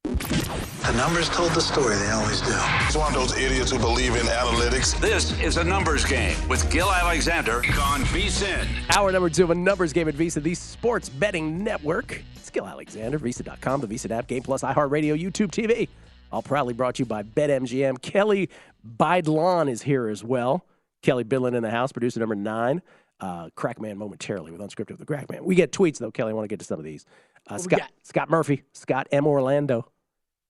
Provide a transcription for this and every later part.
The numbers told the story, they always do. He's one of those idiots who believe in analytics. This is a numbers game with Gill Alexander on VSiN. Hour number 2 of a numbers game at Visa, the sports betting network. It's Gill Alexander, Visa.com, the Visa app, Game Plus, iHeartRadio, YouTube TV. All proudly brought to you by BetMGM. Kelley Bydlon is here as well. Kelley Bydlon in the house, producer number 9. Crackman momentarily with Unscripted with the Crackman. We get tweets, though, Kelley. I want to get to some of these. Scott Murphy, Scott M. Orlando.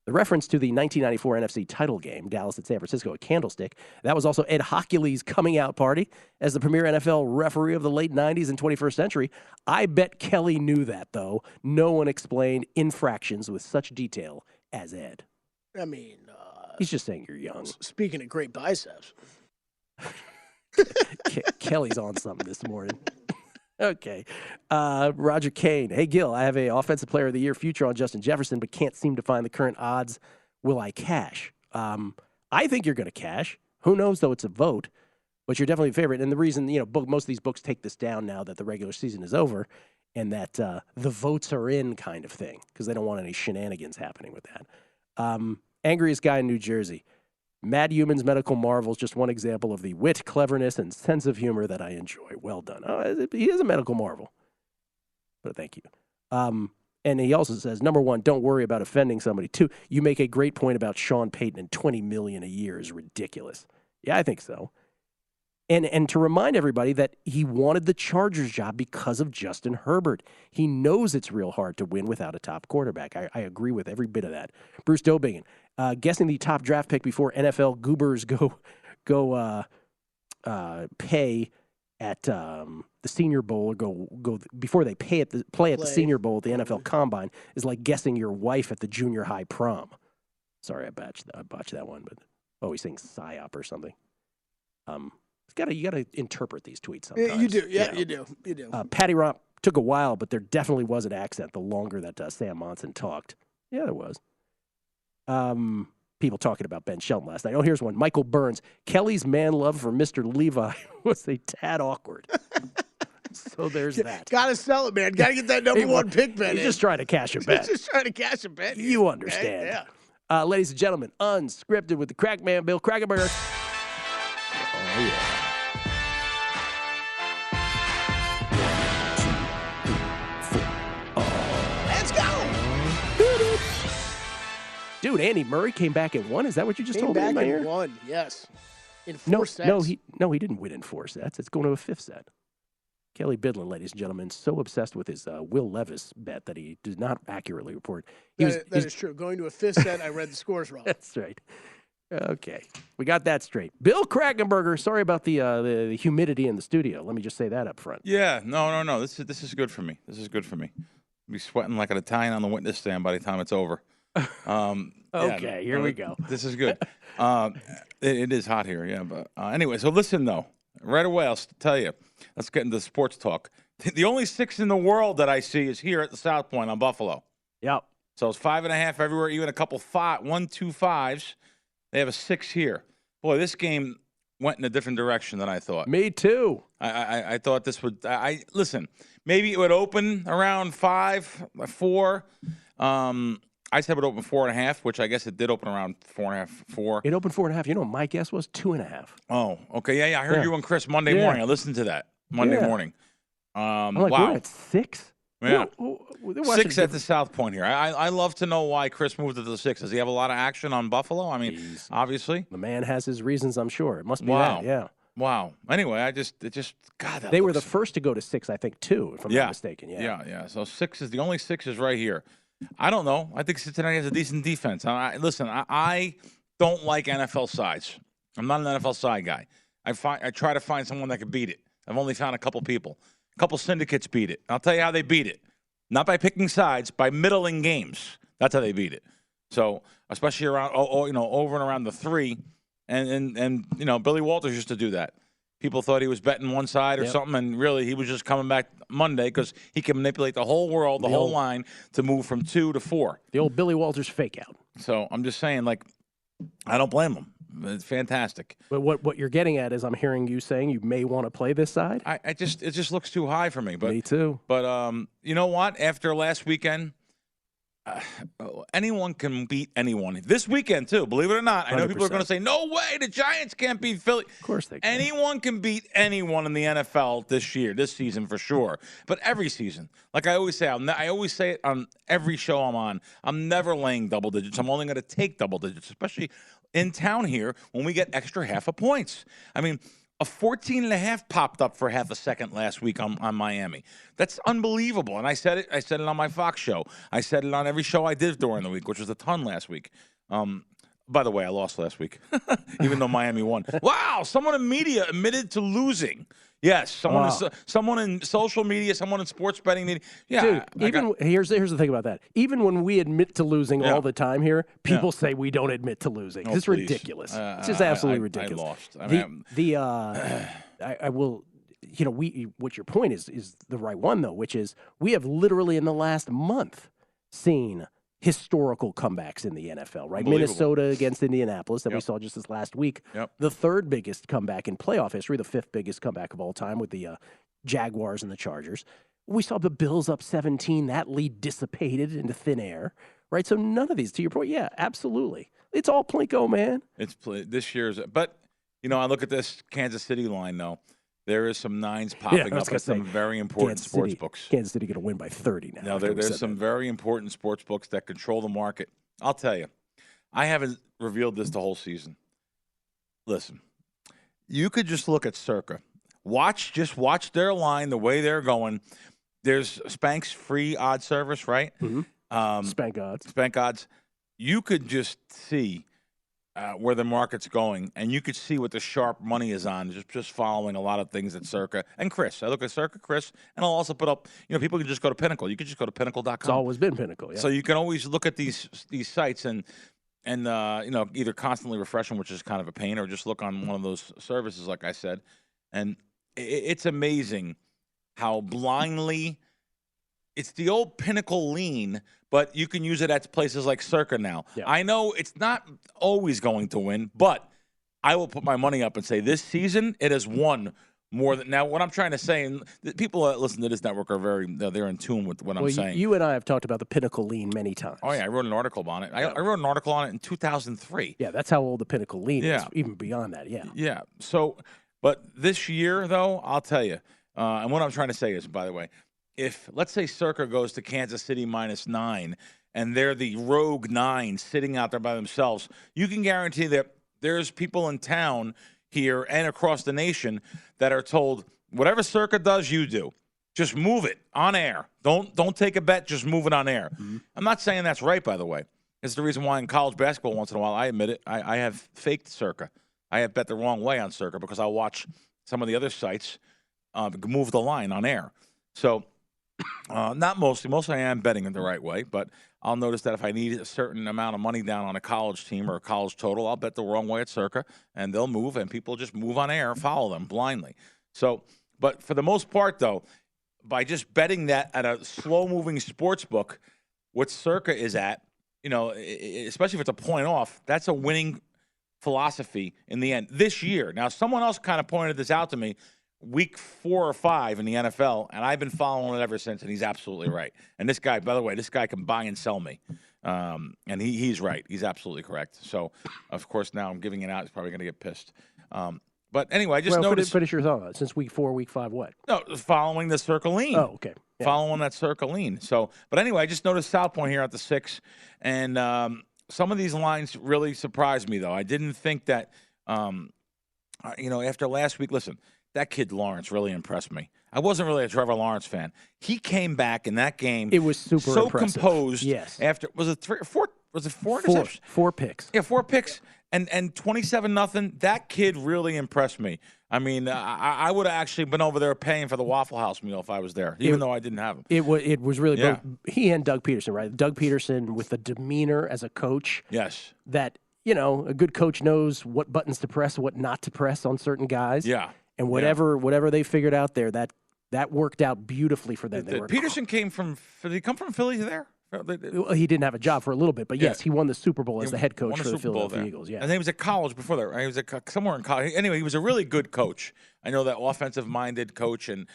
The reference to the 1994 NFC title game, Dallas at San Francisco at Candlestick, that was also Ed Hockley's coming out party as the premier NFL referee of the late 90s and 21st century. I bet Kelley knew that, though. No one explained infractions with such detail as Ed. I mean, he's just saying you're young. Speaking of great biceps. Kelley's on something this morning. Okay. Roger Kane. Hey, Gill, I have a Offensive Player of the Year future on Justin Jefferson, but can't seem to find the current odds. Will I cash? I think you're going to cash. Who knows, though? It's a vote. But you're definitely a favorite. And the reason, most of these books take this down now that the regular season is over and that the votes are in kind of thing because they don't want any shenanigans happening with that. Angriest guy in New Jersey. Mad Human's Medical Marvels, just one example of the wit, cleverness, and sense of humor that I enjoy. Well done. He is a medical marvel. But thank you. And he also says, number 1, don't worry about offending somebody. 2, you make a great point about Sean Payton and $20 million a year is ridiculous. Yeah, I think so. And to remind everybody that he wanted the Chargers job because of Justin Herbert. He knows it's real hard to win without a top quarterback. I agree with every bit of that. Bruce Dobingen, guessing the top draft pick before NFL goobers go pay at the Senior Bowl or go before they play at the Senior Bowl at the NFL Combine is like guessing your wife at the junior high prom. Sorry, I botched that one, but he's saying psyop or something. You got to interpret these tweets sometimes. You do. Yeah, you do. Patty Romp took a while, but there definitely was an accent the longer that Sam Monson talked. Yeah, there was. People talking about Ben Shelton last night. Oh, here's one. Michael Burns. Kelley's man love for Mr. Levi was a tad awkward. So there's that. Got to sell it, man. Got to get that number 1 pick bet in. He's just trying to cash a bet. He's just trying to cash a bet. You understand. Okay? Yeah. Ladies and gentlemen, Unscripted with the Crackman, Bill Krackomberger. Oh, yeah. Dude, Andy Murray came back and won. Is that what you just told me in my ear? Won, yes. In 4 sets. No, he didn't win in 4 sets. It's going to a 5th set. Kelley Bydlon, ladies and gentlemen, so obsessed with his Will Levis bet that he did not accurately report. That is true. Going to a 5th set, I read the scores wrong. That's right. Okay, we got that straight. Bill Krackomberger, sorry about the humidity in the studio. Let me just say that up front. Yeah, no. This is good for me. This is good for me. I'll be sweating like an Italian on the witness stand by the time it's over. Okay, here we go. This is good. It is hot here, yeah. But anyway, so listen, though. Right away, I'll tell you. Let's get into sports talk. The only 6 in the world that I see is here at the South Point on Buffalo. Yep. So it's 5.5 everywhere, even a couple 1, 2 5s. They have a 6 here. Boy, this game went in a different direction than I thought. Me too. I thought this would – listen, maybe it would open around 5, 4. I said it would open 4.5, which I guess it did open around 4.5, 4. It opened 4.5. You know, my guess was 2.5. Oh, okay. Yeah. I heard you and Chris Monday morning. I listened to that Monday morning. I'm like, wow. We're at 6? Yeah. 6 at the South Point here. I love to know why Chris moved it to the 6. Does he have a lot of action on Buffalo? I mean, obviously. The man has his reasons, I'm sure. It must be that, yeah. Wow. Anyway, God, they were the first to go to 6, I think, too, if I'm not mistaken. Yeah. So 6 is the only 6 is right here. I don't know. I think Cincinnati has a decent defense. Listen, I don't like NFL sides. I'm not an NFL side guy. I try to find someone that can beat it. I've only found a couple people. A couple syndicates beat it. I'll tell you how they beat it. Not by picking sides, by middling games. That's how they beat it. So, especially around, over and around the 3. And Billy Walters used to do that. People thought he was betting one side or something, and really he was just coming back Monday because he can manipulate the whole world, the whole line, to move from 2 to 4. The old Billy Walters fake out. So I'm just saying, I don't blame him. It's fantastic. But what you're getting at is I'm hearing you saying you may want to play this side. It just looks too high for me. But me too. But you know what? After last weekend, anyone can beat anyone. This weekend, too, believe it or not. I know people are going to say, no way, the Giants can't beat Philly. Of course they can. Anyone can beat anyone in the NFL this season for sure. But every season, like I always say, I always say it on every show I'm on, I'm never laying double digits. I'm only going to take double digits, especially in town here when we get extra half a points. I mean, a 14.5 popped up for half a second last week on Miami. That's unbelievable. And I said it on my Fox show. I said it on every show I did during the week, which was a ton last week. By the way, I lost last week, even though Miami won. Wow, someone in media admitted to losing. Yes, someone in social media, someone in sports betting media. Yeah, dude, here's the thing about that. Even when we admit to losing all the time here, people say we don't admit to losing. It's ridiculous. It's just absolutely ridiculous. I lost. I will. What your point is the right one though, which is we have literally in the last month seen historical comebacks in the NFL, right? Minnesota against Indianapolis that we saw just this last week. The third biggest comeback in playoff history, the fifth biggest comeback of all time with the Jaguars and the Chargers. We saw the Bills up 17. That lead dissipated into thin air, right? So none of these, to your point, yeah, absolutely. It's all Plinko, man. It's this year's. But, I look at this Kansas City line, though. There is some nines popping up at some very important sports books. Kansas City going to win by 30 now. Now, there's some very important sports books that control the market. I'll tell you, I haven't revealed this the whole season. Listen, you could just look at Circa. Watch their line, the way they're going. There's Spank's free odd service, right? Mm-hmm. Spank odds. You could just see where the market's going, and you could see what the sharp money is on, just following a lot of things at Circa. And Chris, I look at Circa, Chris, and I'll also put up, people can just go to Pinnacle. You could just go to Pinnacle.com. It's always been Pinnacle, yeah. So you can always look at these sites and either constantly refresh them, which is kind of a pain, or just look on one of those services, like I said. And it's amazing how blindly it's the old Pinnacle lean, but you can use it at places like Circa now. Yeah. I know it's not always going to win, but I will put my money up and say this season it has won more than. Now, what I'm trying to say, and the people that listen to this network are they're in tune with what I'm saying. You and I have talked about the Pinnacle lean many times. Oh, yeah, I wrote an article on it. I wrote an article on it in 2003. Yeah, that's how old the Pinnacle lean is, even beyond that, yeah. Yeah, so, but this year, though, I'll tell you, and what I'm trying to say is, by the way, if, let's say, Circa goes to Kansas City -9, and they're the rogue 9 sitting out there by themselves, you can guarantee that there's people in town here and across the nation that are told, whatever Circa does, you do. Just move it on air. Don't take a bet. Just move it on air. Mm-hmm. I'm not saying that's right, by the way. It's the reason why in college basketball, once in a while, I admit it, I have faked Circa. I have bet the wrong way on Circa because I'll watch some of the other sites move the line on air. So, not mostly. Mostly I am betting it the right way, but I'll notice that if I need a certain amount of money down on a college team or a college total, I'll bet the wrong way at Circa, and they'll move, and people just move on air and follow them blindly. So, but for the most part, though, by just betting that at a slow-moving sports book, what Circa is at, especially if it's a point off, that's a winning philosophy in the end. This year, now someone else kind of pointed this out to me, week 4 or 5 in the NFL, and I've been following it ever since, and he's absolutely right. And this guy, by the way, can buy and sell me. And he's right. He's absolutely correct. So, of course, now I'm giving it out. He's probably going to get pissed. But anyway, I just noticed. Finish your thought. Since week 4, week 5, what? No, following the Circa lean. Oh, okay. Yeah. Following that Circa lean. So, but anyway, I just noticed South Point here at the 6, and some of these lines really surprised me, though. I didn't think that, after last week, listen, that kid Lawrence really impressed me. I wasn't really a Trevor Lawrence fan. He came back in that game. It was super so impressive. Composed. Yes. After was it 3 or 4? Was it 4 interceptions? 4 picks. Yeah, 4 picks and 27-0. That kid really impressed me. I mean, I would have actually been over there paying for the Waffle House meal if I was there, even though I didn't have him. It was really both he and Doug Peterson, right? Doug Peterson with the demeanor as a coach. Yes. That a good coach knows what buttons to press, what not to press on certain guys. Yeah. And whatever they figured out there, that worked out beautifully for them. Peterson came from. Did he come from Philly to there? Well, he didn't have a job for a little bit, but yes, he won the Super Bowl as the head coach for the Philadelphia Eagles. Yeah, and he was at college before that. Right? He was somewhere in college. Anyway, he was a really good coach. I know that offensive-minded coach, and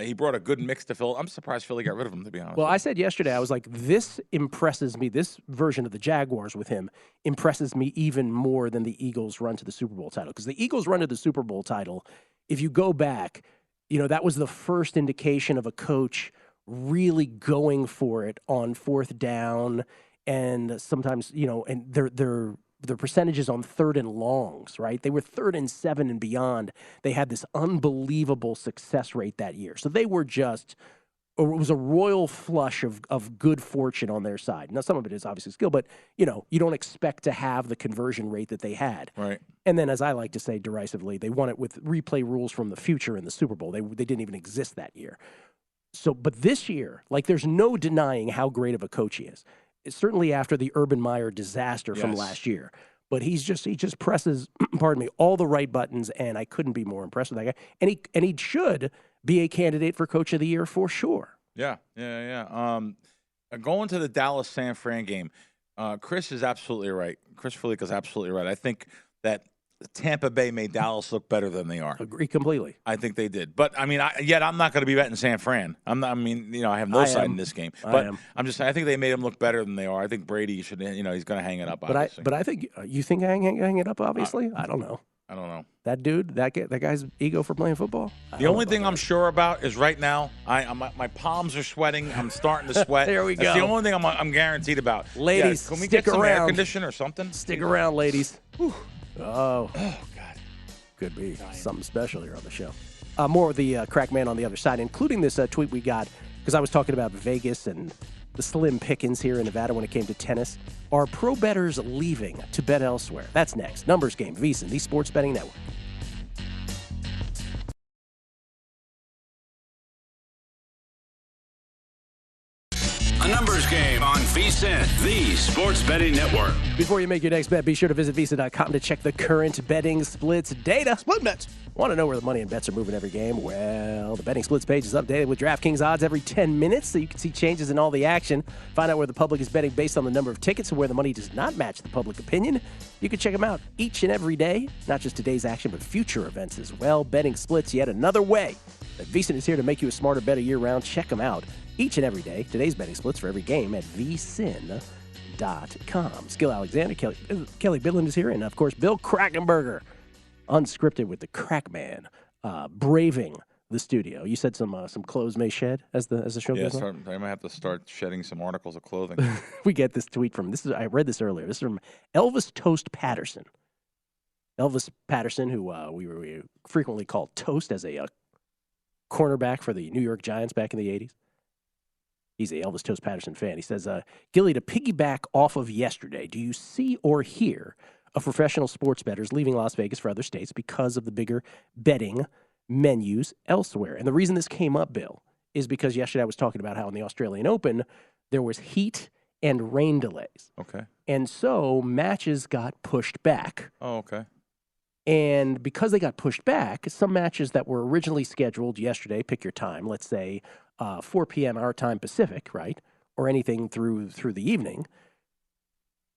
he brought a good mix to Phil. I'm surprised Philly got rid of him, to be honest. Well, I said yesterday, I was like, this impresses me. This version of the Jaguars with him impresses me even more than the Eagles' run to the Super Bowl title. Because the Eagles' run to the Super Bowl title, if you go back, that was the first indication of a coach really going for it on fourth down, and sometimes, and their percentages on third and longs, right? They were 3rd and 7 and beyond. They had this unbelievable success rate that year. So they were it was a royal flush of good fortune on their side. Now, some of it is obviously skill, but, you don't expect to have the conversion rate that they had. Right. And then, as I like to say derisively, they won it with replay rules from the future in the Super Bowl. They didn't even exist that year. So, but this year, there's no denying how great of a coach he is. It's certainly after the Urban Meyer disaster from last year. But he just presses, pardon me, all the right buttons, and I couldn't be more impressed with that guy. And he should be a candidate for Coach of the Year for sure. Yeah. Going to the Dallas San Fran game, Chris is absolutely right. Chris Felica is absolutely right. I think that Tampa Bay made Dallas look better than they are. Agree completely. I think they did. But, I'm not going to be betting San Fran. I have no side in this game. But I'm just saying, I think they made them look better than they are. I think Brady should, he's going to hang it up, obviously. But I think, you think hang it up, obviously? I don't know. I don't know. That dude, that guy's ego for playing football? The only thing I'm sure about is right now, my palms are sweating. I'm starting to sweat. There we go. That's the only thing I'm guaranteed about. Ladies, can we get some air conditioner or something? Stick around, ladies. Whew. Oh, God. Could be something special here on the show. More of the crack man on the other side, including this tweet we got, because I was talking about Vegas and the slim pickings here in Nevada when it came to tennis. Are pro bettors leaving to bet elsewhere? That's next. Numbers Game, VSiN, the Sports Betting Network. A numbers game on VSiN, the Sports Betting Network. Before you make your next bet, be sure to visit VSiN.com to check the current betting splits data. Split bets. Want to know where the money and bets are moving every game? Well, the betting splits page is updated with DraftKings odds every 10 minutes, so you can see changes in all the action. Find out where the public is betting based on the number of tickets and where the money does not match the public opinion. You can check them out each and every day, not just today's action, but future events as well. Betting splits yet another way. VSiN is here to make you a smarter, better year-round. Check them out each and every day. Today's betting splits for every game at vsin.com. Gill Alexander, Kelley Bydlon is here, and of course, Bill Krackomberger, unscripted with the Crack Man, braving the studio. You said some clothes may shed as the show goes on? I might have to start shedding some articles of clothing. We get this tweet from, I read this earlier. This is from Elvis Toast Patterson. Elvis Patterson, who we frequently called Toast as a cornerback for the New York Giants back in the 80s. He's a Elvis Toast Patterson fan. He says, Gilly, to piggyback off of yesterday, do you see or hear of professional sports bettors leaving Las Vegas for other states because of the bigger betting menus elsewhere? And the reason this came up, Bill, is because yesterday I was talking about how in the Australian Open, there was heat and rain delays. Okay. And so matches got pushed back. Oh, okay. And because they got pushed back, some matches that were originally scheduled yesterday, pick your time, let's say 4 p.m. our time Pacific, right, or anything through the evening,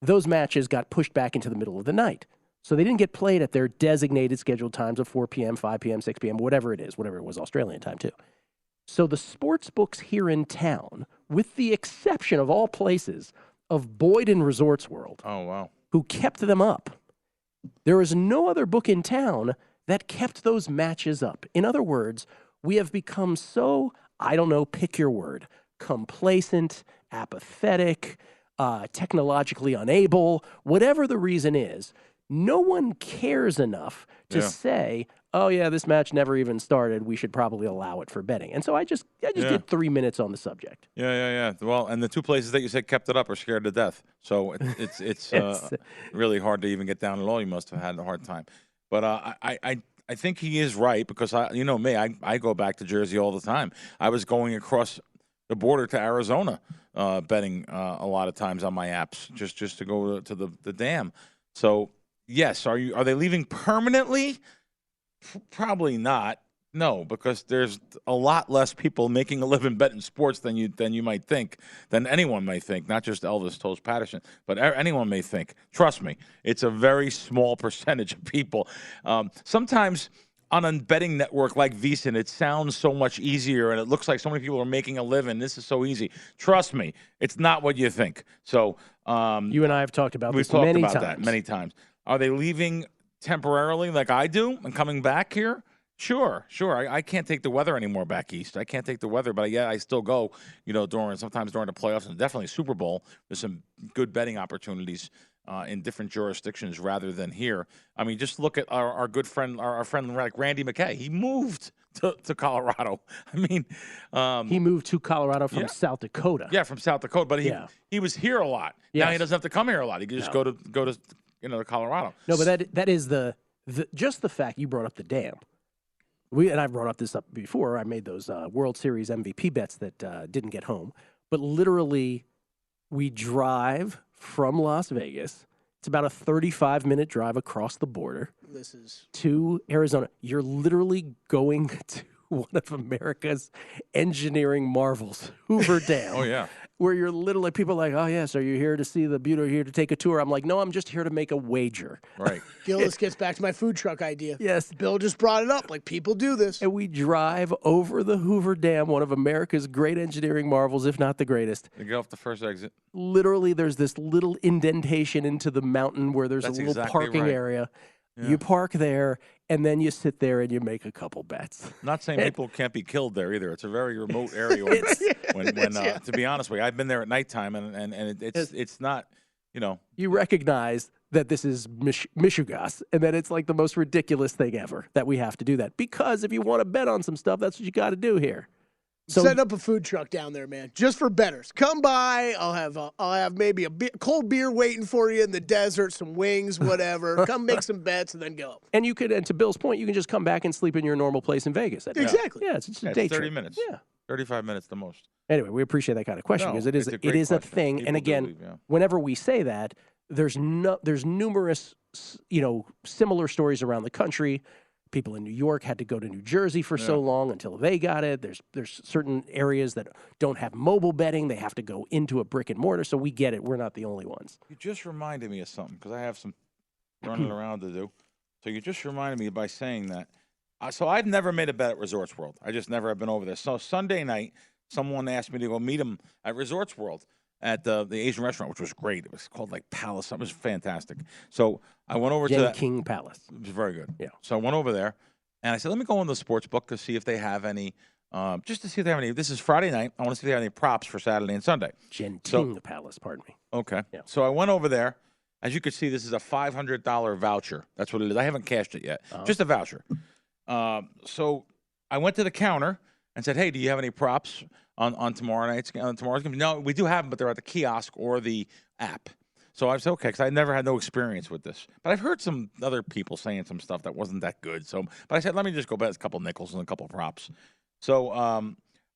those matches got pushed back into the middle of the night. So they didn't get played at their designated scheduled times of 4 p.m., 5 p.m., 6 p.m., whatever it was Australian time too. So the sports books here in town, with the exception of all places of Boyd Resorts World, oh wow, who kept them up. There is no other book in town that kept those matches up. In other words, we have become so, pick your word, complacent, apathetic, technologically unable, whatever the reason is, no one cares enough to say, oh yeah, this match never even started. We should probably allow it for betting. And so I just did 3 minutes on the subject. Yeah. Well, and the two places that you said kept it up are scared to death. So it's really hard to even get down at all. You must have had a hard time. But I think he is right because I go back to Jersey all the time. I was going across the border to Arizona, betting a lot of times on my apps just to go to the dam. So yes, are they leaving permanently? Probably not. No, because there's a lot less people making a living betting sports than you might think, than anyone may think. Not just Elvis Toast Patterson, but anyone may think. Trust me, it's a very small percentage of people. Sometimes on a betting network like VSiN, it sounds so much easier, and it looks like so many people are making a living. This is so easy. Trust me, it's not what you think. So you and I have talked about we've this talked many about times. that many times. Are they leaving temporarily like I do and coming back here? Sure. I can't take the weather anymore back east. I can't take the weather, but I still go, sometimes during the playoffs and definitely Super Bowl. There's some good betting opportunities in different jurisdictions rather than here. I mean, just look at our good friend, our friend like Randy McKay. He moved to Colorado. I mean, he moved to Colorado from South Dakota. Yeah, from South Dakota, but he was here a lot. Yes. Now he doesn't have to come here a lot. He can just go to Colorado. No, but that is the just the fact you brought up the dam. And I've brought up this up before. I made those World Series MVP bets that didn't get home. But literally, we drive from Las Vegas. It's about a 35-minute drive across the border to Arizona. You're literally going to one of America's engineering marvels, Hoover Dam. Oh, yeah. Where you're literally, people are like, oh, yes, are you here to see the beauty, or here to take a tour? I'm like, no, I'm just here to make a wager. Right. Gil, this gets back to my food truck idea. Yes. Bill just brought it up. Like, people do this. And we drive over the Hoover Dam, one of America's great engineering marvels, if not the greatest. You get off the first exit. Literally, there's this little indentation into the mountain where there's That's a little exactly parking right. area. Yeah. You park there, and then you sit there and you make a couple bets. Not saying people can't be killed there either. It's a very remote area. To be honest with you, I've been there at nighttime, and it's not, You recognize that this is Michigas, and that it's like the most ridiculous thing ever that we have to do that. Because if you want to bet on some stuff, that's what you got to do here. So, Set up a food truck down there, man, just for bettors. Come by. I'll have maybe a cold beer waiting for you in the desert, some wings, whatever. Come make some bets and then go. And you could, and to Bill's point, you can just come back and sleep in your normal place in Vegas. Exactly. Yeah, it's just a day 30 trip. minutes. Yeah. 35 minutes the most. Anyway, we appreciate that kind of question because it is it's a great a question. thing. People And again, do leave, yeah. whenever we say that, there's numerous similar stories around the country. People in New York had to go to New Jersey for so long until they got it. There's certain areas that don't have mobile betting. They have to go into a brick and mortar. So we get it. We're not the only ones. You just reminded me of something because I have some running around to do. So you just reminded me by saying that. So I've never made a bet at Resorts World. I just never have been over there. So Sunday night, someone asked me to go meet him at Resorts World at the Asian restaurant, which was great. It was called like Palace. It was fantastic. So I went over to that. King Palace. It was very good. Yeah. So I went over there, and I said, let me go on the sports book to see if they have any, just to see if they have any. This is Friday night. I want to see if they have any props for Saturday and Sunday. King Palace, pardon me. Okay. Yeah. So I went over there. As you can see, this is a $500 voucher. That's what it is. I haven't cashed it yet. Just a voucher. So I went to the counter and said, hey, do you have any props on tomorrow's game? No, we do have them, but they're at the kiosk or the app. So I said, okay, because I never had no experience with this. But I've heard some other people saying some stuff that wasn't that good. But I said, let me just go bet a couple nickels and a couple props. So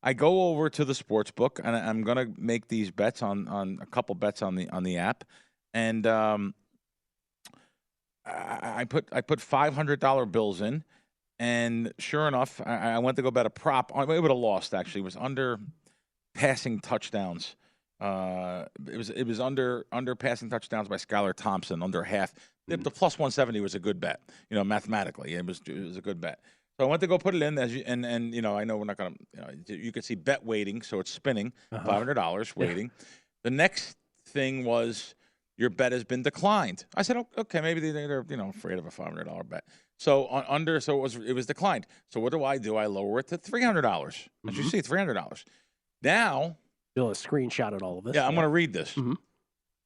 I go over to the sports book, and I'm going to make these bets on a couple bets on the app. And I put $500 bills in. And sure enough, I went to go bet a prop. I would have lost, actually. It was under passing touchdowns. It was under passing touchdowns by Skylar Thompson, under half. The plus 170 was a good bet, mathematically. It was a good bet. So I went to go put it in, and I know we're not going to, you can see bet waiting, so it's spinning, $500 waiting. The next thing was, your bet has been declined. I said, okay, maybe they're afraid of a $500 bet. So it was declined. So what do? I lower it to $300. As you see, $300. Now, Bill has screenshotted all of this. Yeah, I'm going to read this.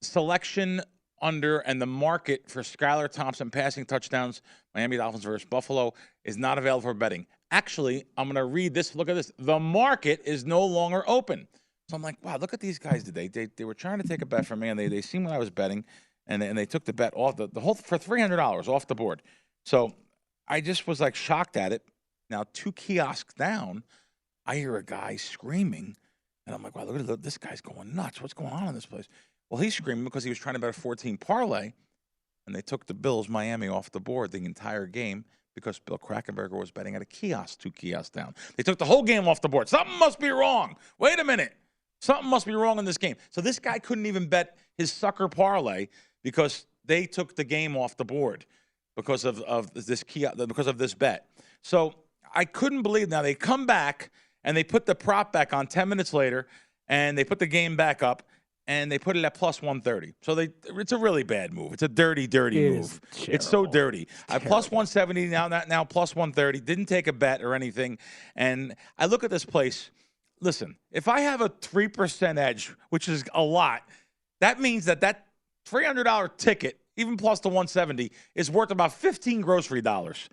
Selection under and the market for Skylar Thompson passing touchdowns, Miami Dolphins versus Buffalo, is not available for betting. Actually, I'm going to read this. Look at this. The market is no longer open. So I'm like, wow, look at these guys. They were trying to take a bet from me, and they seen what I was betting, and they took the bet off the whole for $300 off the board. So I just was like shocked at it. Now 2 kiosks down, I hear a guy screaming, and I'm like, wow, look at this guy's going nuts. What's going on in this place? Well, he's screaming because he was trying to bet a 14 parlay, and they took the Bills Miami off the board the entire game Because Bill Krackomberger was betting at a kiosk, 2 kiosks down. They took the whole game off the board. Something must be wrong. Wait a minute. Something must be wrong in this game. So this guy couldn't even bet his sucker parlay because they took the game off the board because of this because of this bet. So I couldn't believe. Now they come back and they put the prop back on 10 minutes later, and they put the game back up, and they put it at plus 130. So it's a really bad move. It's a dirty move. It's so dirty. Plus 170 now plus 130. Didn't take a bet or anything. And I look at this place. Listen, if I have a 3% edge, which is a lot, that means that $300 ticket, even plus the 170, is worth about 15 grocery dollars.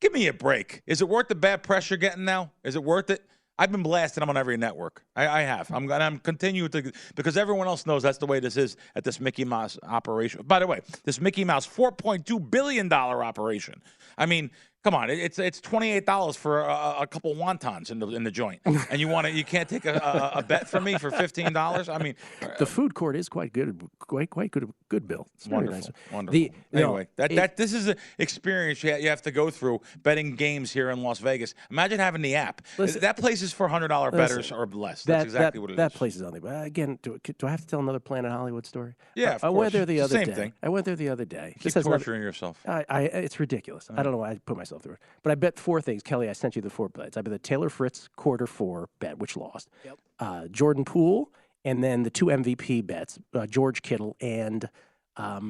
Give me a break. Is it worth the bad press you're getting now? Is it worth it? I've been blasting them on every network. I have. I'm continuing to, because everyone else knows that's the way this is at this Mickey Mouse operation. By the way, this Mickey Mouse $4.2 billion operation. I mean, come on, it's $28 for a couple wontons in the joint, and you can't take a bet from me for $15. I mean, the food court is quite good, quite good, Bill. It's wonderful, nice. wonderful. Anyway, this is an experience you have to go through betting games here in Las Vegas. Imagine having the app. That place is for $100 bettors or less. That's exactly what it is. That place is on the. Again, do I have to tell another Planet Hollywood story? Yeah, of course. I went there the other day. Same thing. I went there the other day. Keep torturing yourself. It's ridiculous. I don't know why I put myself through it. But I bet 4 things. Kelley, I sent you the 4 bets. I bet the Taylor Fritz quarter 4 bet, which lost. Yep. Jordan Poole, and then the 2 MVP bets, George Kittle and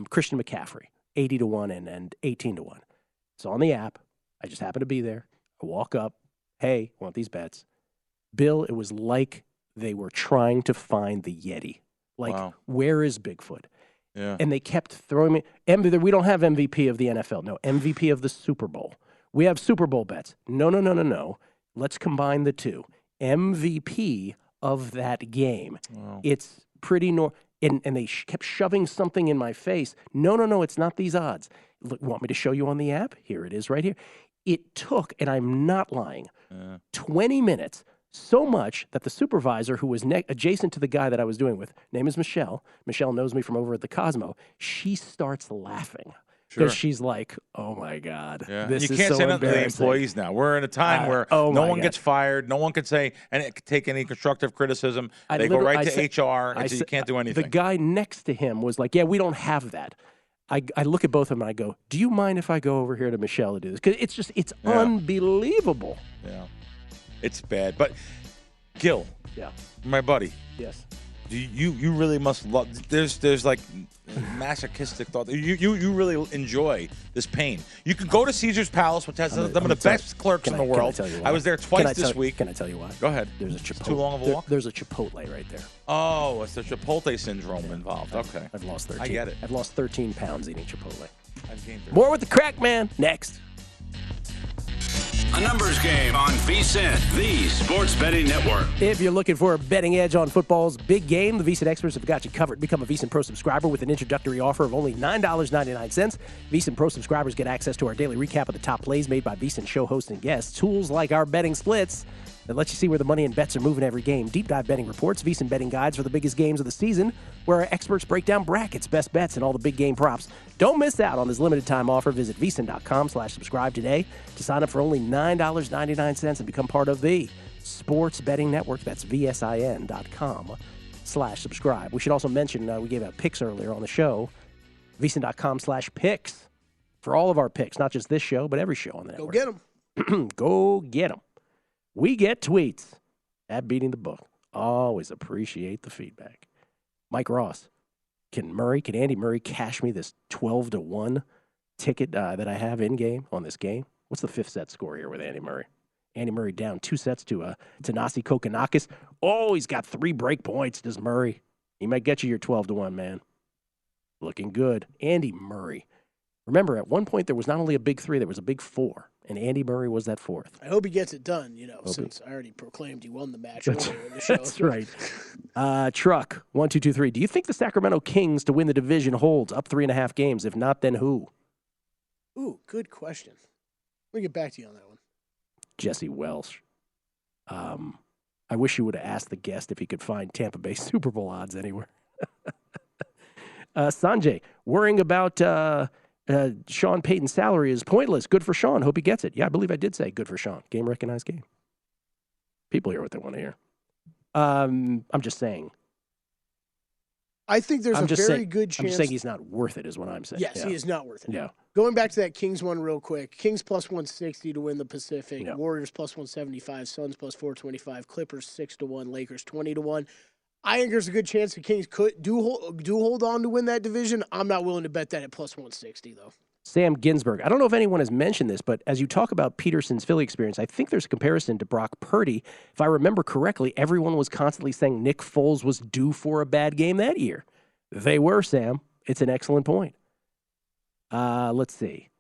Christian McCaffrey, 80-1 and 18-1. It's on the app. I just happen to be there. I walk up. Hey, want these bets? Bill, it was like they were trying to find the Yeti. Like, wow. Where is Bigfoot? Yeah. And they kept throwing me. We don't have MVP of the NFL. No, MVP of the Super Bowl. We have Super Bowl bets. No. Let's combine the 2. MVP of that game. Wow. It's pretty normal. And they kept shoving something in my face. No, it's not these odds. Look, want me to show you on the app? Here it is right here. It took, and I'm not lying, 20 minutes, so much that the supervisor who was adjacent to the guy that I was doing with, name is Michelle. Michelle knows me from over at the Cosmo. She starts laughing. Because she's like, oh, my God, this is so embarrassing. You can't say nothing to the employees now. We're in a time where no one gets fired. No one can say and take any constructive criticism. They go right to HR. You can't do anything. The guy next to him was like, yeah, we don't have that. I look at both of them and I go, do you mind if I go over here to Michelle to do this? Because it's unbelievable. Yeah, it's bad. But Gill, my buddy. Yes. You really must love. There's like masochistic thought. You really enjoy this pain. You can go to Caesar's Palace, which has some of the best clerks in the world. I was there twice this week. Can I tell you why? Go ahead. There's a Chipotle. It's too long of a walk. There's a Chipotle right there. Oh, it's the Chipotle syndrome involved. Okay. I've lost 13. I get it. I've lost 13 pounds eating Chipotle. More with the Crack Man next. A numbers game on VSiN, the Sports Betting Network. If you're looking for a betting edge on football's big game, the VSiN experts have got you covered. Become a VSiN Pro subscriber with an introductory offer of only $9.99. VSiN Pro subscribers get access to our daily recap of the top plays made by VSiN show hosts and guests, tools like our betting splits that let you see where the money and bets are moving every game, deep dive betting reports, VSiN betting guides for the biggest games of the season, where our experts break down brackets, best bets, and all the big game props. Don't miss out on this limited time offer. Visit VSiN.com/subscribe today to sign up for only $9.99 and become part of the Sports Betting Network. That's VSIN.com/subscribe. We should also mention we gave out picks earlier on the show. VSiN.com/picks for all of our picks, not just this show, but every show on the network. Go get them. Go get them. We get tweets at Beating the Book. Always appreciate the feedback. Mike Ross, can Andy Murray cash me this 12-1 ticket that I have in game on this game? What's the 5th set score here with Andy Murray? Andy Murray down 2 sets to Tanasi Kokonakis. Oh, he's got 3 break points, does Murray. He might get you your 12-1, man. Looking good. Andy Murray. Remember, at one point there was not only a big 3, there was a big 4. And Andy Murray was that 4th. I hope he gets it done, since I already proclaimed he won the match earlier in the show. That's right. Truck, 1223. Do you think the Sacramento Kings to win the division holds up 3.5 games? If not, then who? Ooh, good question. Let me get back to you on that one. Jesse Welsh. I wish you would have asked the guest if he could find Tampa Bay Super Bowl odds anywhere. Sanjay, worrying about Sean Payton's salary is pointless. Good for Sean. Hope he gets it. Yeah, I believe I did say good for Sean. Game recognized game. People hear what they want to hear. I'm just saying. I think there's very good chance. I'm just saying he's not worth it, is what I'm saying. Yes, he is not worth it. Yeah. Going back to that Kings one real quick. Kings plus 160 to win the Pacific. Yeah. Warriors plus 175. Suns plus 425. Clippers 6-1. Lakers 20-1. I think there's a good chance the Kings could do hold on to win that division. I'm not willing to bet that at plus 160 though. Sam Ginsberg. I don't know if anyone has mentioned this, but as you talk about Peterson's Philly experience, I think there's a comparison to Brock Purdy. If I remember correctly, everyone was constantly saying Nick Foles was due for a bad game that year. They were, Sam. It's an excellent point. Let's see.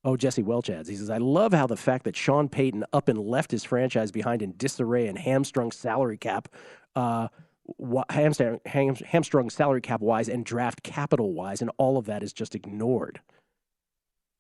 Oh, Jesse Welch adds. He says, I love how the fact that Sean Payton up and left his franchise behind in disarray and hamstrung salary cap wise and draft capital wise, and all of that is just ignored.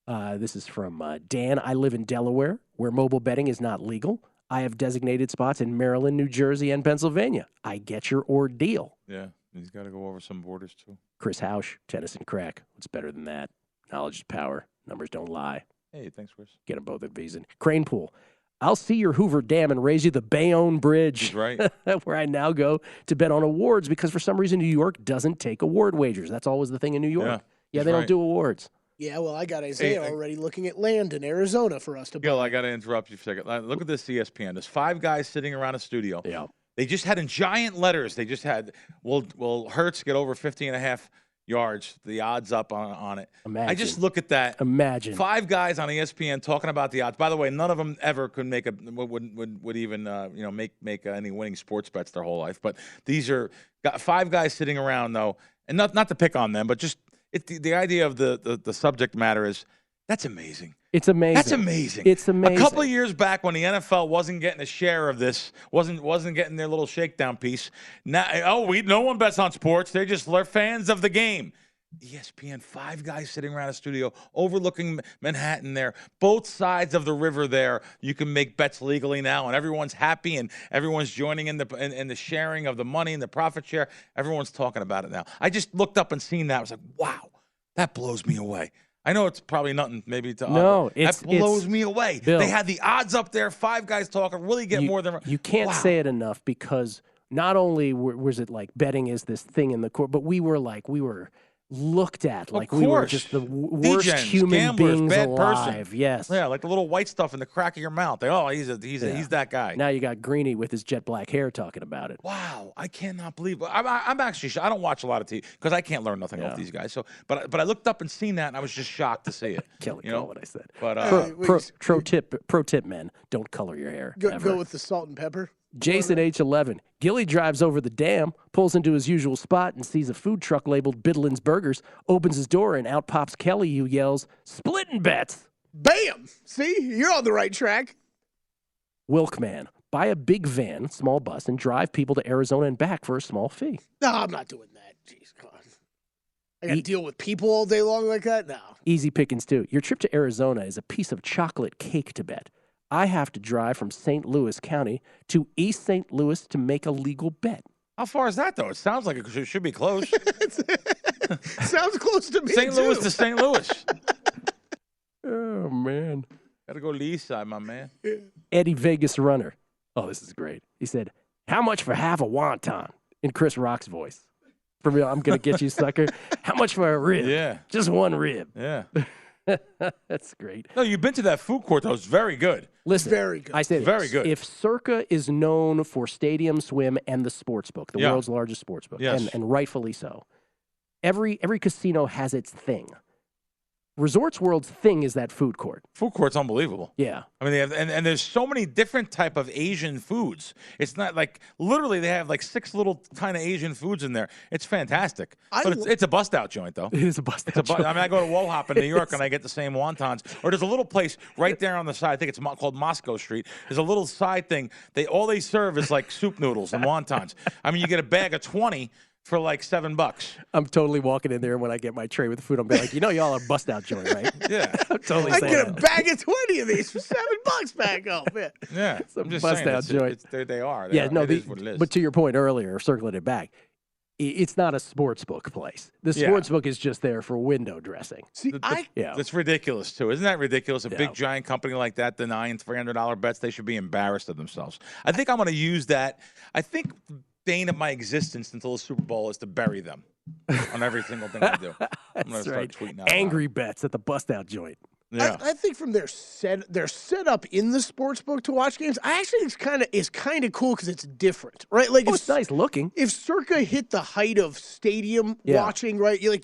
This is from Dan. I live in Delaware, where mobile betting is not legal. I have designated spots in Maryland, New Jersey, and Pennsylvania. I get your ordeal. Yeah, he's got to go over some borders, too. Chris Hausch, Tennyson Crack. What's better than that? Knowledge is power. Numbers don't lie. Hey, thanks, Chris. Get them both at Beason. Crane Pool. I'll see your Hoover Dam and raise you the Bayonne Bridge. He's right. Where I now go to bet on awards because for some reason New York doesn't take award wagers. That's always the thing in New York. Yeah, they don't do awards. Yeah, well, I got Isaiah already looking at land in Arizona for us to buy. Gill, I got to interrupt you for a second. Look at this ESPN. There's 5 guys sitting around a studio. Yeah. They just had in giant letters. They just had, will Hurts get over 50.5 yards? The odds up on it. Imagine. I just look at that. Imagine 5 guys on ESPN talking about the odds. By the way, none of them ever could make would even make any winning sports bets their whole life. But these are 5 guys sitting around though, and not to pick on them, but just the idea of the subject matter is that's amazing. It's amazing. That's amazing. It's amazing. A couple of years back when the NFL wasn't getting a share of this, wasn't getting their little shakedown piece. Now, no one bets on sports. They're fans of the game. ESPN, 5 guys sitting around a studio overlooking Manhattan there, both sides of the river there. You can make bets legally now, and everyone's happy, and everyone's joining in the sharing of the money and the profit share. Everyone's talking about it now. I just looked up and seen that. I was like, wow, that blows me away. I know it's probably nothing maybe to that blows me away. Bill, they had the odds up there, 5 guys talking, really get more than you can't say it enough because not only was it like betting is this thing in the court, but we were looked at like we were just the worst Degens, human gamblers, beings bad alive. Person. Yes. Yeah, like the little white stuff in the crack of your mouth. He's that guy. Now you got Greeny with his jet black hair talking about it. Wow, I cannot believe. I'm actually. I don't watch a lot of TV because I can't learn nothing off these guys. So, but I looked up and seen that, and I was just shocked to see it. Kelley, you know what I said. But pro tip, men, don't color your hair. Go with the salt and pepper. Jason H11. Gilly drives over the dam, pulls into his usual spot, and sees a food truck labeled Bydlon's Burgers, opens his door, and out pops Kelley, who yells, "Splitting bets!" Bam! See? You're on the right track. Wilkman. Buy a big van, small bus, and drive people to Arizona and back for a small fee. No, I'm not doing that. Jeez, God. I got to deal with people all day long like that? No. Easy pickings, too. Your trip to Arizona is a piece of chocolate cake to bet. I have to drive from St. Louis County to East St. Louis to make a legal bet. How far is that, though? It sounds like it should be close. Sounds close to me, St. Louis to St. Louis. Oh, man. Got to go to the east side, my man. Eddie Vegas Runner. Oh, this is great. He said, how much for half a wonton? In Chris Rock's voice. For real, I'm going to get you, sucker. How much for a rib? Yeah. Just one rib. Yeah. That's great. No, you've been to that food court, though. It's very good. Listen, very good. I say very good. If Circa is known for Stadium Swim and the sports book, the world's largest sports book, and rightfully so, every casino has its thing. Resorts World's thing is that food court. Food court's unbelievable. Yeah. I mean, they have, and there's so many different type of Asian foods. It's not like, literally, they have like 6 little kind of Asian foods in there. It's fantastic. But it's a bust-out joint, though. It is a bust-out joint. I mean, I go to Wohop in New York, and I get the same wontons. Or there's a little place right there on the side. I think it's called Moscow Street. There's a little side thing. All they serve is like soup noodles and wontons. I mean, you get a bag of 20 for like $7. I'm totally walking in there, and when I get my tray with the food, I'm like, y'all are bust out joint, right? Yeah. I'm totally I saying get a that. bag of 20 of these for $7 back home. Yeah. I'm just bust saying. out joint. They are. Yeah, no, it is what it is. But to your point earlier, circling it back, it's not a sports book place. The sports book is just there for window dressing. See, That's ridiculous, too. Isn't that ridiculous? A Yeah. big, giant company like that denying $300 bets, they should be embarrassed of themselves. I think I'm going to use that. I think the bane of my existence until the Super Bowl is to bury them on every single thing I do. I'm going to start tweeting out. Angry bets at the bust-out joint. Yeah. I think from their setup in the sports book to watch games, I actually think it's kind of cool because it's different, right? Like It's nice looking. If Circa hit the height of stadium watching, right? You're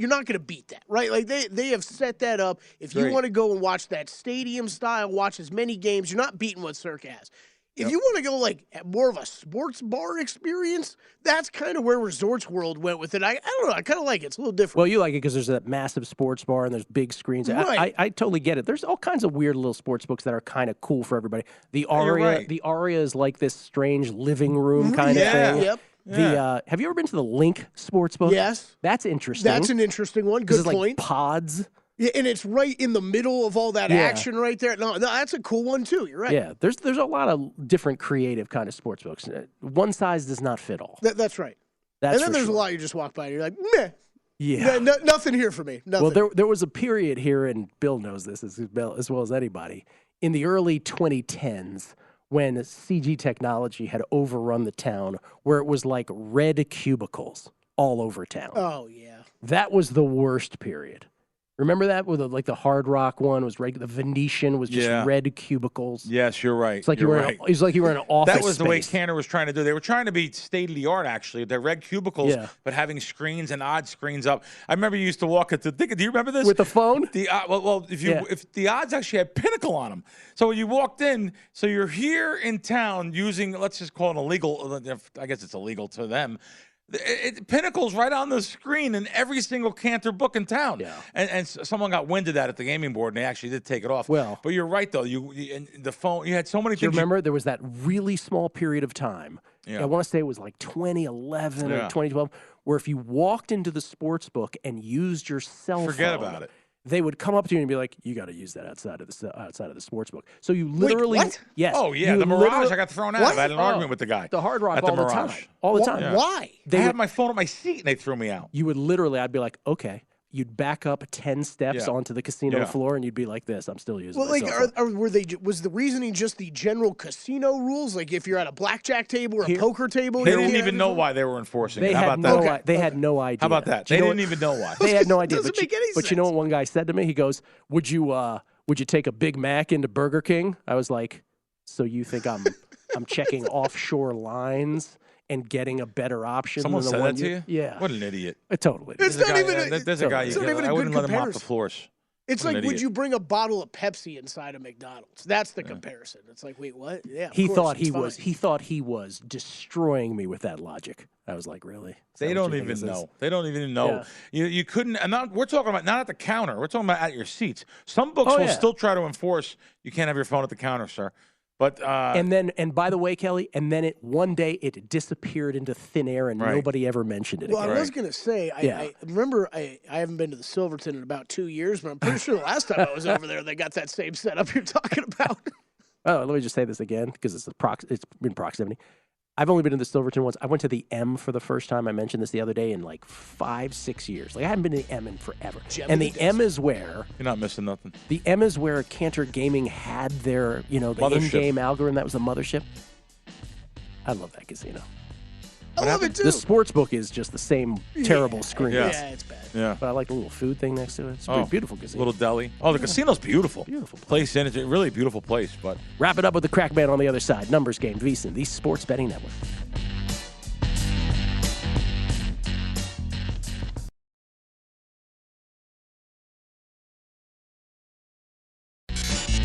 not gonna beat that, right? Like they have set that up. If you want to go and watch that stadium style, watch as many games, you're not beating what Circa has. If you want to go like more of a sports bar experience, that's kind of where Resorts World went with it. I don't know. I kind of like it. It's a little different. Well, you like it because there's that massive sports bar and there's big screens. Right. I totally get it. There's all kinds of weird little sports books that are kind of cool for everybody. The Aria is like this strange living room kind of thing. Yep. Have you ever been to the Link Sportsbook? Yes. That's interesting. That's an interesting one. Good it's point. Like pods. Yeah, and it's right in the middle of all that action right there. No, that's a cool one too. You're right. Yeah, there's a lot of different creative kind of sports books. One size does not fit all. That's right. That's and then for there's sure. a lot you just walk by and you're like, meh. Yeah. Nothing here for me. Nothing. Well, there was a period here, and Bill knows this as well as anybody, in the early 2010s when CG technology had overrun the town, where it was like red cubicles all over town. Oh, yeah. That was the worst period. Remember that with the Hard Rock one was the Venetian was just red cubicles. Yes, you're right. It's like you were in an office. That was the way space. Cantor was trying to do. They were trying to be state of the art. Actually, they're red cubicles, but having screens and odd screens up. I remember you used to walk at the. Do you remember this with the phone? If the odds actually had Pinnacle on them, so when you walked in, so you're here in town using, let's just call it illegal. I guess it's illegal to them. Pinnacle's right on the screen in every single Cantor book in town. Yeah. And someone got wind of that at the gaming board, and they actually did take it off. Well, but you're right, though. And the phone, you had so many do you things. remember there was that really small period of time. Yeah. I want to say it was like 2011 or 2012, where if you walked into the sports book and used your cell phone. Forget about it. They would come up to you and be like, "You got to use that outside of the sports book." So you literally, Wait, what? Yes. Oh yeah, the Mirage. I got thrown out. I had an argument with the guy. The Hard Rock at the all the Mirage. time, all the time. Yeah. Why? I had my phone at my seat and they threw me out. You would literally, I'd be like, "Okay." You'd back up 10 steps onto the casino floor, and you'd be like this. I'm still using Well, my like, cell phone. was the reasoning just the general casino rules? Like, if you're at a blackjack table or a poker table, They you didn't can't even have know your phone? why they were enforcing They it. How had about that? they had no idea. How about that? Do They you know didn't even know why. They had no idea. Doesn't make any But you know sense. what one guy said to me? He goes, "Would you take a Big Mac into Burger King?" I was like, "So you think I'm checking offshore lines and getting a better option Someone than said the one that to you? Yeah. What an idiot. Totally. It's not even. There's a guy. it's not even a I good wouldn't let him mop the comparison. floors. It's What an like, would idiot. you bring a bottle of Pepsi inside a McDonald's? That's the comparison. It's like, wait, what? Yeah. of He course, thought it's he fine. was destroying me with that logic. I was like, really? Is that They what don't you think even this is? know. They don't even know. You couldn't. And we're talking about not at the counter. We're talking about at your seats. Some books will still try to enforce you can't have your phone at the counter, sir. But and by the way, Kelly, and then one day it disappeared into thin air and nobody ever mentioned it Well, again. I was going to say, I remember I haven't been to the Silverton in about 2 years, but I'm pretty sure the last time I was over there, they got that same setup you're talking about. Oh, let me just say this again because it's in proximity. I've only been to the Silverton once. I went to the M for the first time. I mentioned this the other day in like 5-6 years. Like I haven't been to the M in forever. And the M is where you're not missing nothing. the M is where Cantor Gaming had their, the Mothership. in-game algorithm. That was the mothership. I love that casino. I love it too. The sports book is just the same terrible screen. Yeah. Yeah, it's bad. Yeah. But I like the little food thing next to it. It's a pretty beautiful casino. Little deli. Oh, the casino's beautiful. Beautiful place in. It's a really beautiful place. But Wrap it up with the crack man on the other side. Numbers game, VSiN, the Sports Betting Network.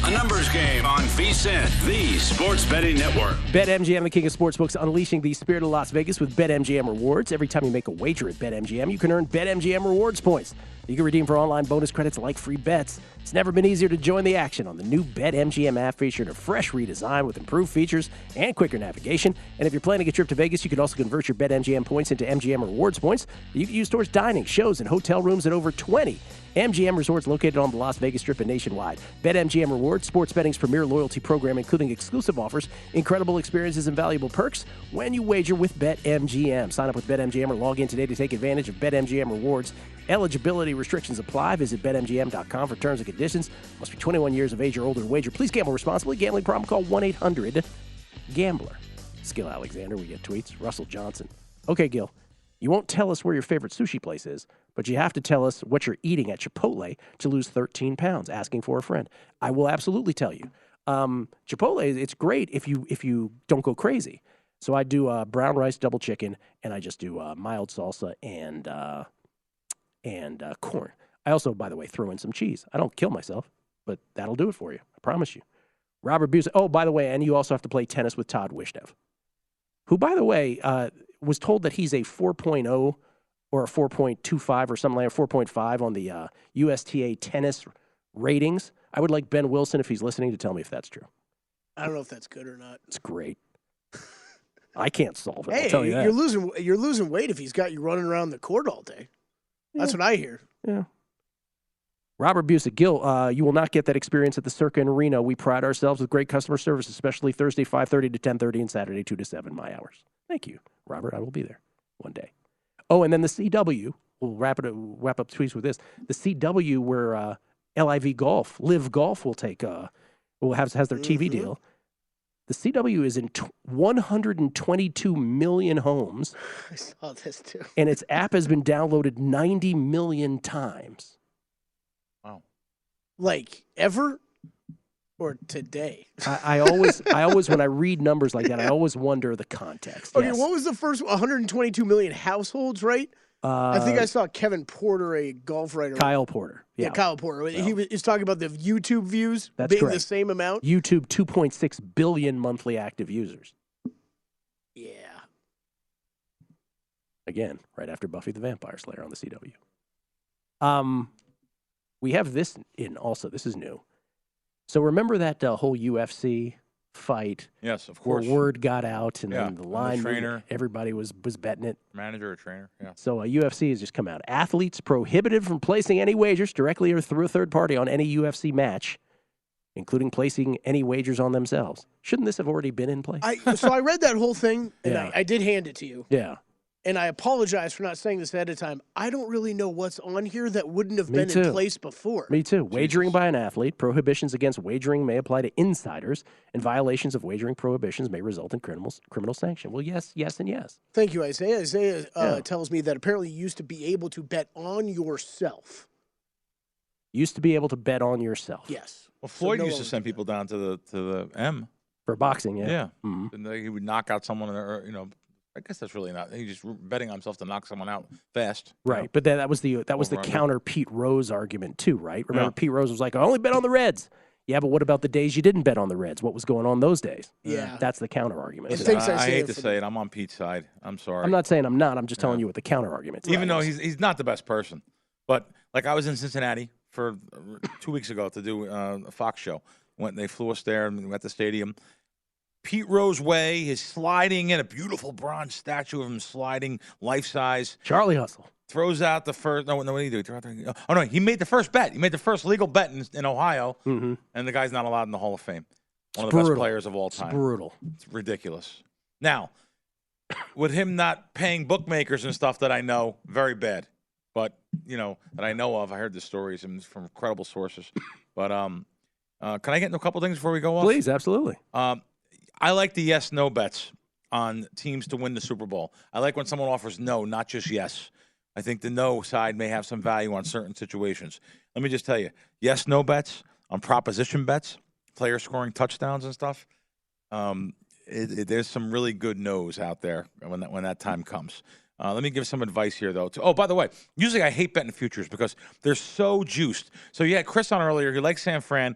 A numbers game on VSiN, the Sports Betting Network. BetMGM, the king of sportsbooks, unleashing the spirit of Las Vegas with BetMGM rewards. Every time you make a wager at BetMGM, you can earn BetMGM rewards points. You can redeem for online bonus credits like free bets. It's never been easier to join the action on the new BetMGM app, featuring a fresh redesign with improved features and quicker navigation. And if you're planning a trip to Vegas, you can also convert your BetMGM points into MGM rewards points that you can use towards dining, shows, and hotel rooms at over 20 MGM Resorts located on the Las Vegas Strip and nationwide. BetMGM Rewards, sports betting's premier loyalty program, including exclusive offers, incredible experiences, and valuable perks when you wager with BetMGM. Sign up with BetMGM or log in today to take advantage of BetMGM Rewards. Eligibility restrictions apply. Visit BetMGM.com for terms and conditions. Must be 21 years of age or older to wager. Please gamble responsibly. Gambling problem? Call 1-800-GAMBLER. Skill Alexander, we get tweets. Russell Johnson. Okay, Gil. You won't tell us where your favorite sushi place is, but you have to tell us what you're eating at Chipotle to lose 13 pounds, asking for a friend. I will absolutely tell you. Chipotle, it's great if you don't go crazy. So I do brown rice, double chicken, and I just do mild salsa and corn. I also, by the way, throw in some cheese. I don't kill myself, but that'll do it for you. I promise you. Robert Buse. Oh, by the way, and you also have to play tennis with Todd Wishnev, who, by the way, was told that he's a 4.0 or a 4.25 or something like 4.5 on the USTA tennis ratings. I would like Ben Wilson, if he's listening, to tell me if that's true. I don't know if that's good or not. It's great. I can't solve it. Hey, I'll tell you that. you're losing weight if he's got you running around the court all day. That's what I hear. Yeah. Robert Busick, Gill, you will not get that experience at the Circa in Reno. We pride ourselves with great customer service, especially Thursday 5:30 to 10:30 and Saturday 2 to 7, my hours. Thank you, Robert. I will be there one day. Oh, and then the CW. We'll wrap up tweets with this. The CW, where Live Golf will take has their TV deal. The CW is in 122 million homes. I saw this too. And its app has been downloaded 90 million times. Wow. Like ever or today? I always when I read numbers like that, I always wonder the context. Okay, yes. what was the first 122 million households, right? I think I saw Kevin Porter, a golf writer. Kyle Porter. Yeah, Kyle Porter. He was talking about the YouTube views That's being correct. the same amount. YouTube, 2.6 billion monthly active users. Yeah. Again, right after Buffy the Vampire Slayer on the CW. We have this in also. This is new. So remember that whole UFC fight? Yes, of course. Where word got out and then the and line, the trainer, everybody was betting it. Manager or trainer, yeah. So UFC has just come out. Athletes prohibited from placing any wagers directly or through a third party on any UFC match, including placing any wagers on themselves. Shouldn't this have already been in place? So I read that whole thing, and Yeah. I did hand it to you. Yeah. And I apologize for not saying this ahead of time. I don't really know what's on here that wouldn't have Me been too. in place before. Me too. Wagering by an athlete. Prohibitions against wagering may apply to insiders, and violations of wagering prohibitions may result in criminal sanction. Well, yes, yes, and yes. Thank you, Isaiah. Isaiah tells me that apparently you used to be able to bet on yourself. Used to be able to bet on yourself. Yes. Well, Floyd no used to longer send do people down to the M. For boxing, yeah. Yeah. Mhm. And he would knock out someone, or I guess that's really not. He's just betting on himself to knock someone out fast. Right, but then that was the Over-under. counter Pete Rose argument too, right? Remember, Pete Rose was like, "I only bet on the Reds." Yeah, but what about the days you didn't bet on the Reds? What was going on those days? Yeah. That's the counter argument. It So thinks I hate for to say it. I'm on Pete's side. I'm sorry. I'm not saying I'm not. I'm just telling you what the counter argument is. Even though he's not the best person. But like I was in Cincinnati for 2 weeks ago to do a Fox show. They flew us there and we went at the stadium. Pete Rose Way is sliding in, a beautiful bronze statue of him sliding, life size. Charlie Hustle. Throws out the first. No, what did he do? Oh no, he made the first bet. He made the first legal bet in Ohio, and the guy's not allowed in the Hall of Fame. One of the best players of all time. It's brutal. It's ridiculous. Now, with him not paying bookmakers and stuff that I know, very bad. But that I know of, I heard the stories from credible sources. But can I get into a couple things before we go off? Please, absolutely. I like the yes/no bets on teams to win the Super Bowl. I like when someone offers no, not just yes. I think the no side may have some value on certain situations. Let me just tell you, yes/no bets on proposition bets, player scoring touchdowns and stuff. There's some really good no's out there when that time comes. Let me give some advice here, though. Oh, by the way, usually I hate betting futures because they're so juiced. So you had Chris on earlier. He likes San Fran.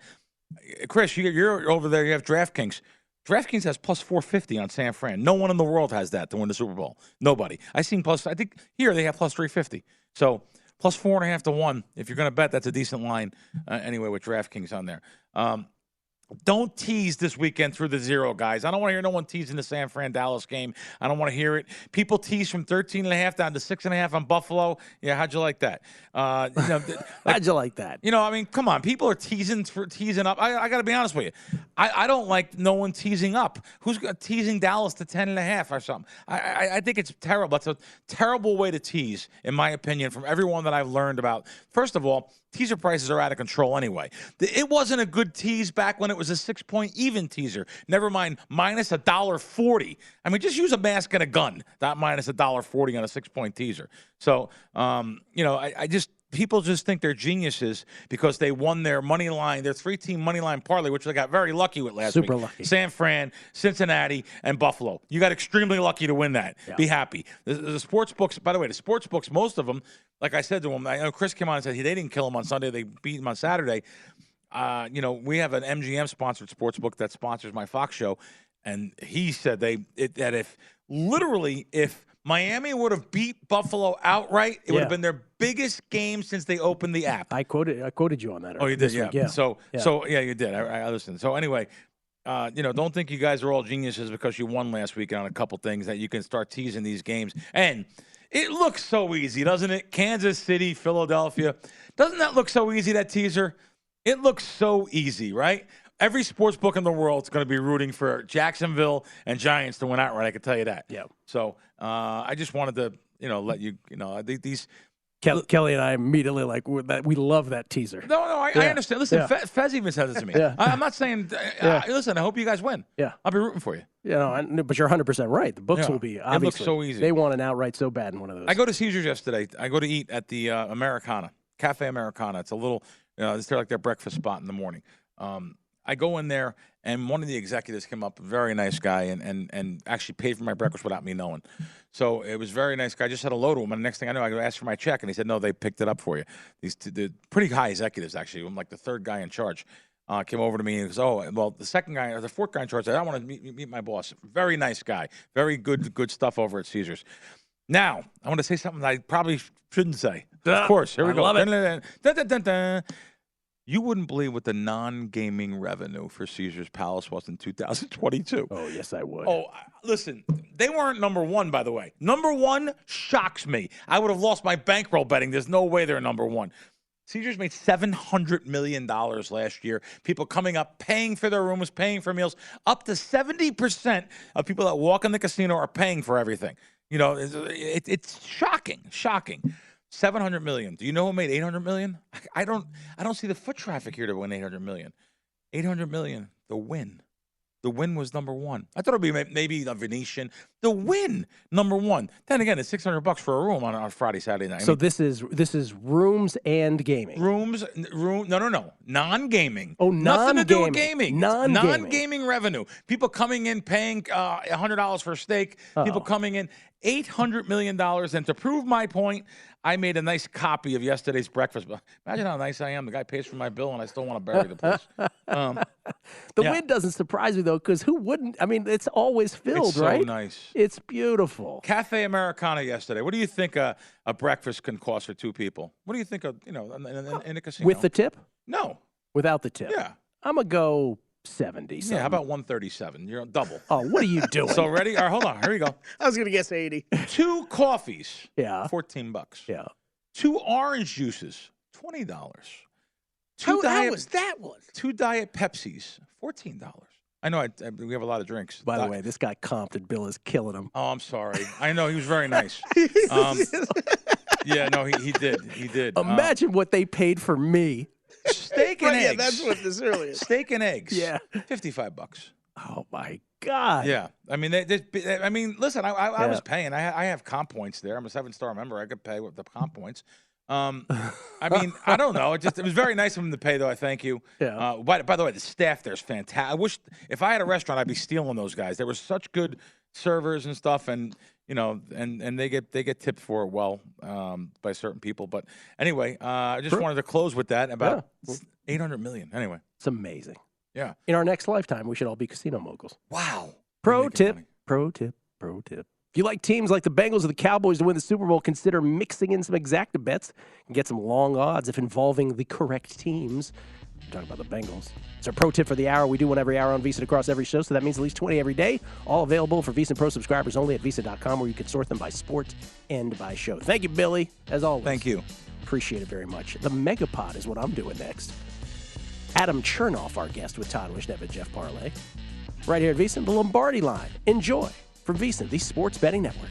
Chris, you're over there. You have DraftKings. DraftKings has plus 450 on San Fran. No one in the world has that to win the Super Bowl. Nobody. I think here they have plus 350. So plus 4.5 to 1. If you're going to bet, that's a decent line anyway with DraftKings on there. Don't tease this weekend through the zero, guys. I don't want to hear no one teasing the San Fran-Dallas game. I don't want to hear it. People tease from 13.5 down to 6.5 on Buffalo. Yeah, how'd you like that? How'd you like that? I mean, come on. People are teasing up. I got to be honest with you. I don't like no one teasing up. Who's teasing Dallas to 10.5 or something? I think it's terrible. That's a terrible way to tease, in my opinion, from everyone that I've learned about. First of all, teaser prices are out of control anyway. It wasn't a good tease back when it was a 6-point even teaser. Never mind minus $1.40. I mean, just use a mask and a gun. Not minus $1.40 on a 6-point teaser. So, people just think they're geniuses because they won their money line, their 3-team money line parlay, which they got very lucky with last week. Super lucky. San Fran, Cincinnati, and Buffalo. You got extremely lucky to win that. Yeah. Be happy. The sports books, by the way, most of them, like I said to him, I know Chris came on and said they didn't kill him on Sunday. They beat him on Saturday. We have an MGM-sponsored sports book that sponsors my Fox show, and he said that if Miami would have beat Buffalo outright, it would have been their biggest game since they opened the app. I quoted you on that. Oh, you did, yeah. Yeah. So you did. I listened. So anyway, don't think you guys are all geniuses because you won last week on a couple things that you can start teasing these games. And it looks so easy, doesn't it? Kansas City, Philadelphia. Doesn't that look so easy, that teaser? It looks so easy, right? Every sports book in the world is going to be rooting for Jacksonville and Giants to win outright. I can tell you that. Yeah. So I just wanted to, let you, these. Kelley and I immediately we love that teaser. No, I understand. Listen, Fez even says it to me. I'm not saying. Listen, I hope you guys win. Yeah, I'll be rooting for you. But you're 100% right. The books will be obviously. It looks so easy. They want an outright so bad in one of those. I go to Caesars yesterday. I go to eat at the Americana, Cafe Americana. It's a little, it's like their breakfast spot in the morning. I go in there, and one of the executives came up, a very nice guy, and actually paid for my breakfast without me knowing. So it was a very nice guy. I just said hello to him, and the next thing I know, I asked for my check, and he said, no, they picked it up for you. The pretty high executives, actually. I'm like the third guy in charge. Came over to me and goes, the second guy, or the fourth guy in charge said, I want to meet my boss. Very nice guy. Very good stuff over at Caesars. Now, I want to say something I probably shouldn't say. Of course. Here we go. Love it. You wouldn't believe what the non-gaming revenue for Caesars Palace was in 2022. Oh, yes, I would. Oh, listen, they weren't number one, by the way. Number one shocks me. I would have lost my bankroll betting. There's no way they're number one. Caesars made $700 million last year. People coming up, paying for their rooms, paying for meals. Up to 70% of people that walk in the casino are paying for everything. It's shocking. 700 million. Do you know who made 800 million? I don't see the foot traffic here to win 800 million. 800 million, the win. The win was number one. I thought it'd be maybe the Venetian. The win, number one. Then again, it's $600 for a room on Friday, Saturday night. So this is rooms and gaming. No. Non-gaming. Oh, nothing to do with gaming. Non-gaming revenue. People coming in paying $100 for a steak. People coming in $800 million. And to prove my point, I made a nice copy of yesterday's breakfast. Imagine how nice I am. The guy pays for my bill, and I still want to bury the place. The win doesn't surprise me, though, because who wouldn't? I mean, it's always filled, it's right? So nice. It's beautiful. Cafe Americana yesterday. What do you think a breakfast can cost for two people? What do you think in a casino? With the tip? No. Without the tip? Yeah. I'm going to go 70. Yeah, how about 137? You're double. Oh, what are you doing? So ready? All right, hold on. Here we go. I was going to guess 80. 2 coffees. Yeah. $14. Yeah. 2 orange juices. $20. How was that one? 2 Diet Pepsis. $14. I know we have a lot of drinks. By the way, this guy Compton, Bill, is killing him. Oh, I'm sorry. I know. He was very nice. Yeah, no, he did. He did. Imagine what they paid for me. Steak and eggs. Yeah, that's what this earlier. Steak and eggs. Yeah. $55. Oh, my God. Yeah. I mean, listen, I was paying. I have comp points there. I'm a 7-star member. I could pay with the comp points. I mean, I don't know. It was very nice of him to pay, though. I thank you. Yeah. By the way, the staff there's fantastic. I wish if I had a restaurant, I'd be stealing those guys. They were such good servers and stuff, and and they get tipped for it well by certain people. But anyway, I just wanted to close with that about 800 million. Anyway, it's amazing. Yeah. In our next lifetime, we should all be casino moguls. Wow. Pro tip. If you like teams like the Bengals or the Cowboys to win the Super Bowl, consider mixing in some exacta bets and get some long odds if involving the correct teams. I'm talking about the Bengals. It's our pro tip for the hour. We do one every hour on VSiN across every show, so that means at least 20 every day. All available for VSiN Pro subscribers only at VSiN.com, where you can sort them by sport and by show. Thank you, Billy, as always. Thank you. Appreciate it very much. The Megapod is what I'm doing next. Adam Chernoff, our guest, with Todd Wishnev and Jeff Parlay. Right here at VSiN, the Lombardi Line. Enjoy from VSiN, the Sports Betting Network.